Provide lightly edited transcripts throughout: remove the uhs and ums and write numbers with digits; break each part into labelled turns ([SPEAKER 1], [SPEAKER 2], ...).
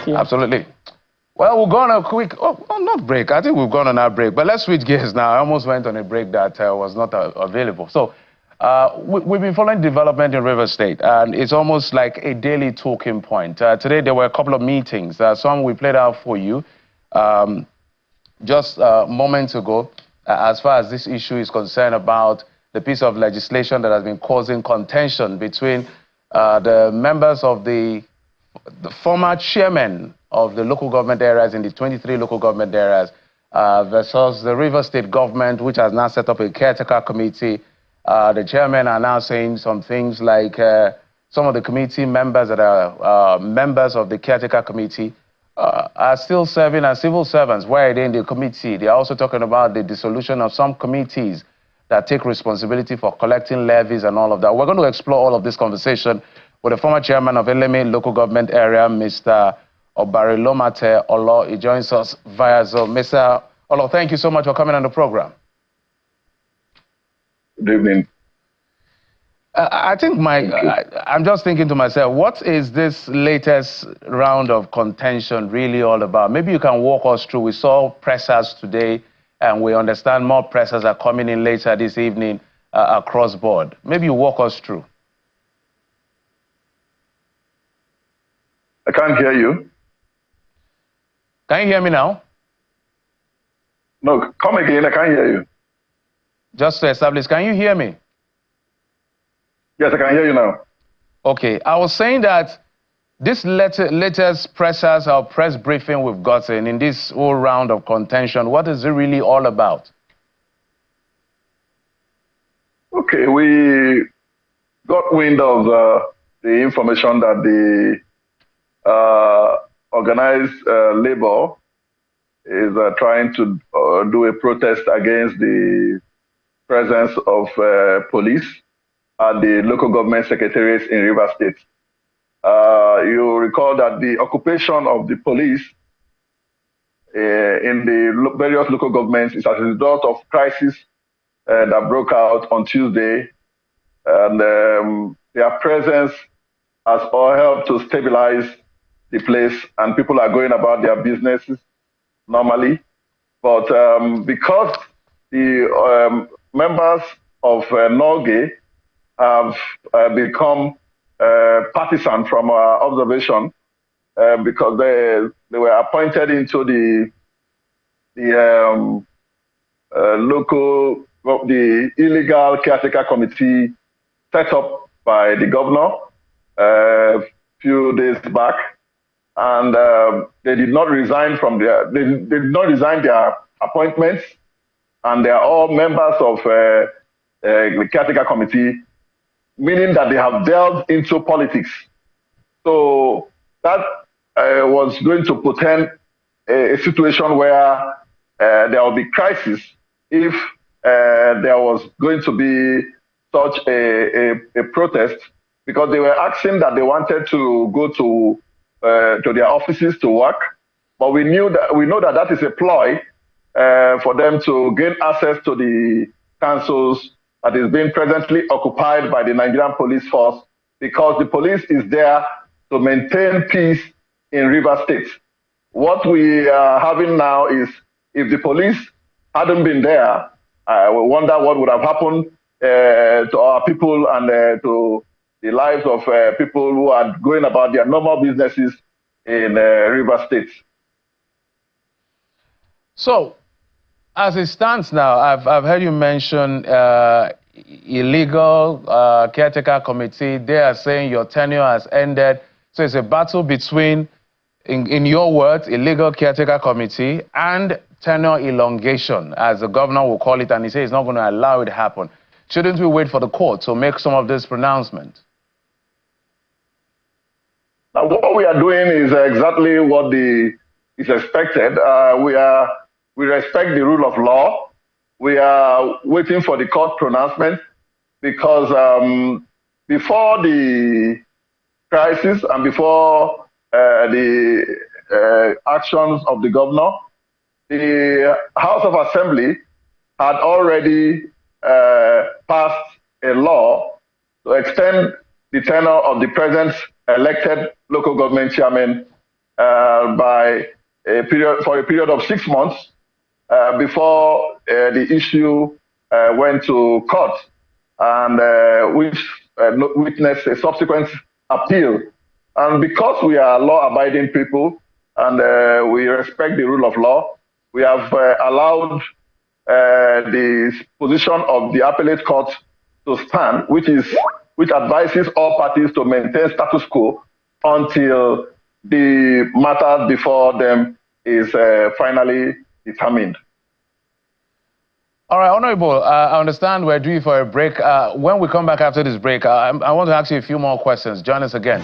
[SPEAKER 1] Thank you.
[SPEAKER 2] Absolutely. Well, we'll go on a quick, not break. I think we've gone on our break, but let's switch gears now. I almost went on a break that was not available. So we've been following development in Rivers State, and it's almost like a daily talking point. Today, there were a couple of meetings. Some we played out for you just moments ago, as far as this issue is concerned about the piece of legislation that has been causing contention between the members of the former chairman of the local government areas in the 23 local government areas versus the Rivers State government, which has now set up a caretaker committee. The chairmen are now saying some things like some of the committee members that are members of the caretaker committee are still serving as civil servants. Why are they in the committee? They are also talking about the dissolution of some committees that take responsibility for collecting levies and all of that. We're going to explore all of this conversation with the former chairman of Eleme local government area, Mr. Obarilomate Olo. He joins us via Zoom. Mr. Olo, thank you so much for coming on the program.
[SPEAKER 3] Good evening.
[SPEAKER 2] I think I'm just thinking to myself, what is this latest round of contention really all about? Maybe you can walk us through. We saw pressers today, and we understand more pressers are coming in later this evening across board. Maybe you walk us through.
[SPEAKER 3] I can't hear you.
[SPEAKER 2] Can you hear me now?
[SPEAKER 3] No, come again. I can't hear you.
[SPEAKER 2] Just to establish, can you hear me?
[SPEAKER 3] Yes, I can hear you now.
[SPEAKER 2] Okay. I was saying that this latest pressers or press briefing we've gotten in this whole round of contention, what is it really all about?
[SPEAKER 3] Okay, we got wind of the information that the organized labor is trying to do a protest against the presence of police at the local government secretariats in Rivers State. You recall that the occupation of the police in the various local governments is as a result of crisis that broke out on Tuesday, and their presence has all helped to stabilize the place, and people are going about their businesses normally. But because the members of NULGE have become partisan from our observation, because they were appointed into the illegal caretaker committee set up by the governor a few days back, and they did not resign from their their appointments, and they are all members of the caretaker committee, meaning that they have delved into politics. So that was going to portend a situation where there will be crisis if there was going to be such a protest, because they were asking that they wanted to go to their offices to work, but we know that that is a ploy for them to gain access to the councils that is being presently occupied by the Nigerian police force, because the police is there to maintain peace in Rivers State. What we are having now is, if the police hadn't been there, I wonder what would have happened to our people and to the lives of people who are going about their normal businesses in Rivers State.
[SPEAKER 2] So, as it stands now, I've heard you mention illegal caretaker committee. They are saying your tenure has ended. So it's a battle between, in your words, illegal caretaker committee and tenure elongation, as the governor will call it, and he says he's not going to allow it to happen. Shouldn't we wait for the court to make some of this pronouncement?
[SPEAKER 3] Now, what we are doing is exactly what is expected. We respect the rule of law. We are waiting for the court pronouncement, because before the crisis and before the actions of the governor, the House of Assembly had already passed a law to extend the tenure of the present elected local government chairman for a period of 6 months before the issue went to court, and which witnessed a subsequent appeal. And because we are law-abiding people and we respect the rule of law, we have allowed the position of the appellate court to stand, which advises all parties to maintain status quo until the matter before them is finally determined.
[SPEAKER 2] All right, Honorable, I understand we're due for a break. When we come back after this break, I want to ask you a few more questions. Join us again.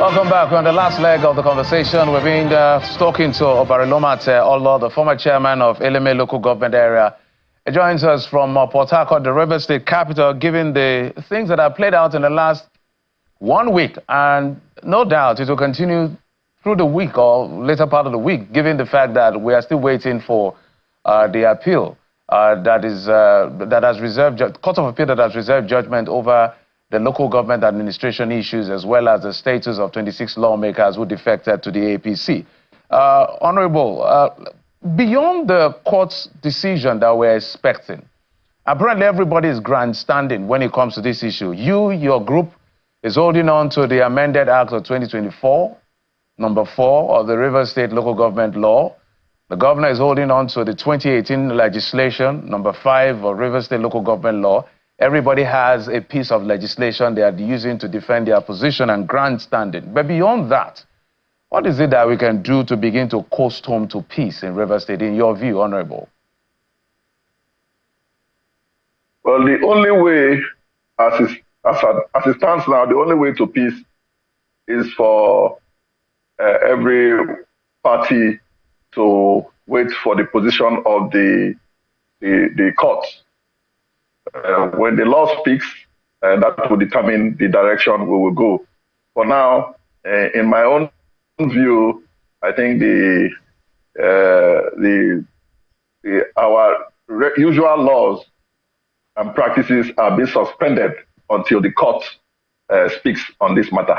[SPEAKER 2] Welcome back. We're on the last leg of the conversation. We've been talking to Eleme Olo, the former chairman of Eleme local government area. He joins us from Port Harcourt, the River State capital, given the things that have played out in the last 1 week. And no doubt it will continue through the week or later part of the week, given the fact that we are still waiting for the appeal that has reserved, Court of Appeal that has reserved judgment over the local government administration issues, as well as the status of 26 lawmakers who defected to the APC. Honorable, beyond the court's decision that we're expecting, apparently everybody is grandstanding when it comes to this issue. Your group is holding on to the amended Act of 2024, number 4 of the River State local government law. The governor is holding on to the 2018 legislation, number 5 of River State local government law. Everybody has a piece of legislation they are using to defend their position and grandstanding. But beyond that, what is it that we can do to begin to coast home to peace in River State, in your view, Honorable?
[SPEAKER 3] Well, the only way, as it stands now, the only way to peace is for every party to wait for the position of the court. When the law speaks, that will determine the direction we will go. For now, in my own view, I think our usual laws and practices are being suspended until the court speaks on this matter.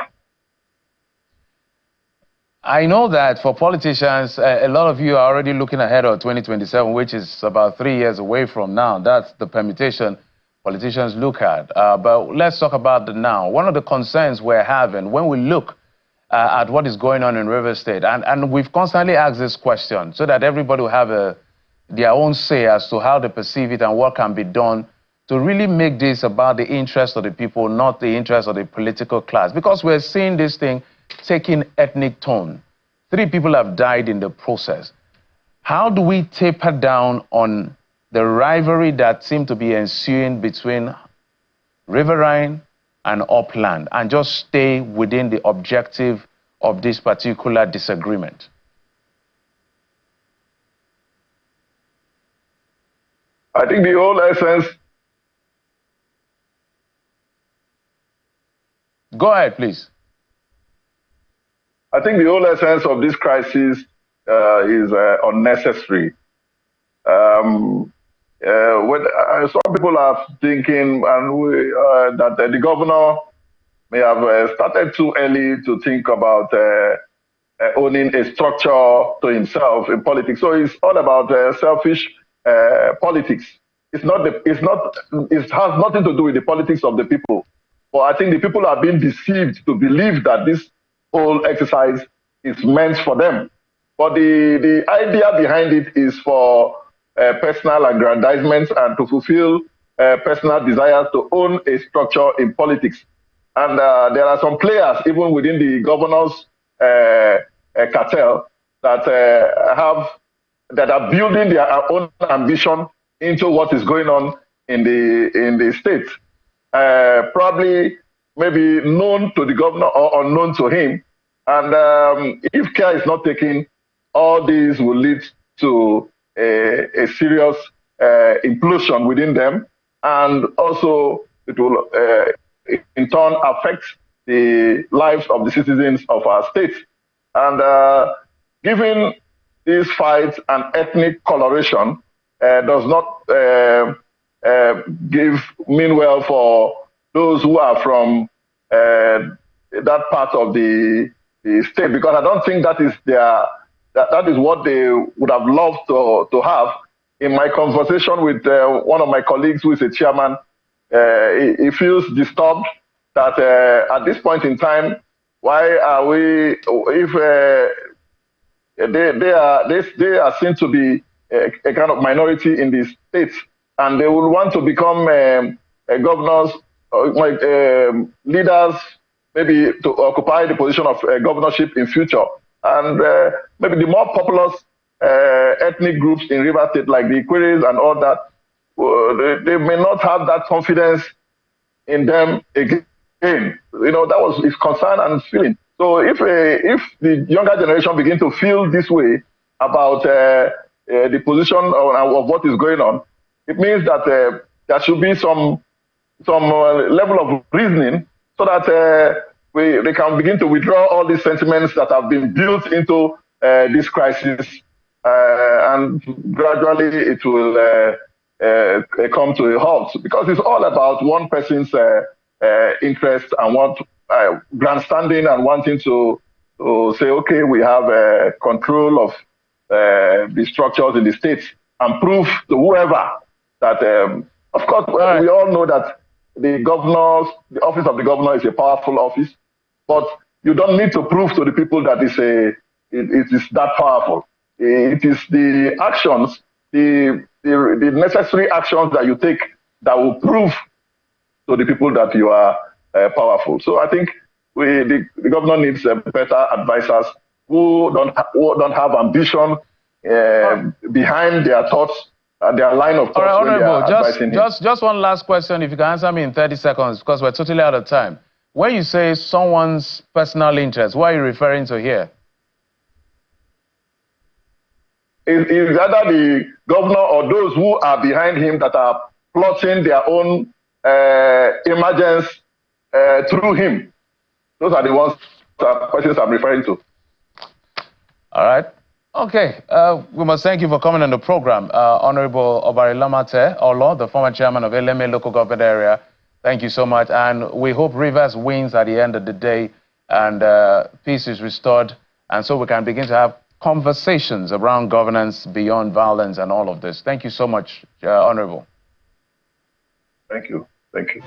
[SPEAKER 2] I know that for politicians, a lot of you are already looking ahead of 2027, which is about 3 years away from now. That's the permutation politicians look at. But let's talk about the now. One of the concerns we're having when we look at what is going on in River State, and we've constantly asked this question so that everybody will have their own say as to how they perceive it and what can be done to really make this about the interest of the people, not the interest of the political class. Because we're seeing this thing taking ethnic tone. 3 people have died in the process. How do we taper down on the rivalry that seemed to be ensuing between Riverine and Upland and just stay within the objective of this particular disagreement?
[SPEAKER 3] I think the whole essence...
[SPEAKER 2] Go ahead, please.
[SPEAKER 3] I think the whole essence of this crisis is unnecessary. Some people are thinking that the governor may have started too early to think about owning a structure to himself in politics. So it's all about selfish politics. It has nothing to do with the politics of the people. But I think the people are being deceived to believe that this whole exercise is meant for them. But the idea behind it is for personal aggrandizement and to fulfill personal desires to own a structure in politics. And there are some players, even within the governor's cartel, that are building their own ambition into what is going on in the state. Probably maybe known to the governor or unknown to him. And if care is not taken, all these will lead to a serious implosion within them. And also it will in turn affect the lives of the citizens of our state. And given these fights an ethnic coloration does not mean well for those who are from that part of the state, because I don't think that is that is what they would have loved to have. In my conversation with one of my colleagues who is a chairman, he feels disturbed that at this point in time, why are we, if they are seen to be a kind of minority in the states, and they will want to become governors, leaders, maybe to occupy the position of governorship in future. And maybe the more populous ethnic groups in River State, like the Iquiris and all that, they may not have that confidence in them again. You know, that was his concern and feeling. So if the younger generation begin to feel this way about the position of what is going on, it means that there should be some level of reasoning so that they can begin to withdraw all these sentiments that have been built into this crisis, and gradually it will come to a halt, because it's all about one person's interest and grandstanding and wanting to say, okay, we have control of the structures in the states, and prove to whoever that, of course, we all know that the office of the governor is a powerful office, but you don't need to prove to the people that it is that powerful. It is the actions, the necessary actions that you take that will prove to the people that you are powerful. So I think the governor needs better advisors who don't have ambition behind their thoughts, their line of thoughts.
[SPEAKER 2] All right, Honorable, just one last question, if you can answer me in 30 seconds, because we're totally out of time. When you say someone's personal interest, what are you referring to here?
[SPEAKER 3] Is either the governor or those who are behind him that are plotting their own emergence through him. Those are the questions I'm referring to.
[SPEAKER 2] All right. Okay. We must thank you for coming on the program. Honorable Eleme Olo, the former chairman of Eleme local government area. Thank you so much. And we hope Rivers wins at the end of the day and peace is restored. And so we can begin to have conversations around governance beyond violence and all of this. Thank you so much, Honorable.
[SPEAKER 3] Thank you. Thank you.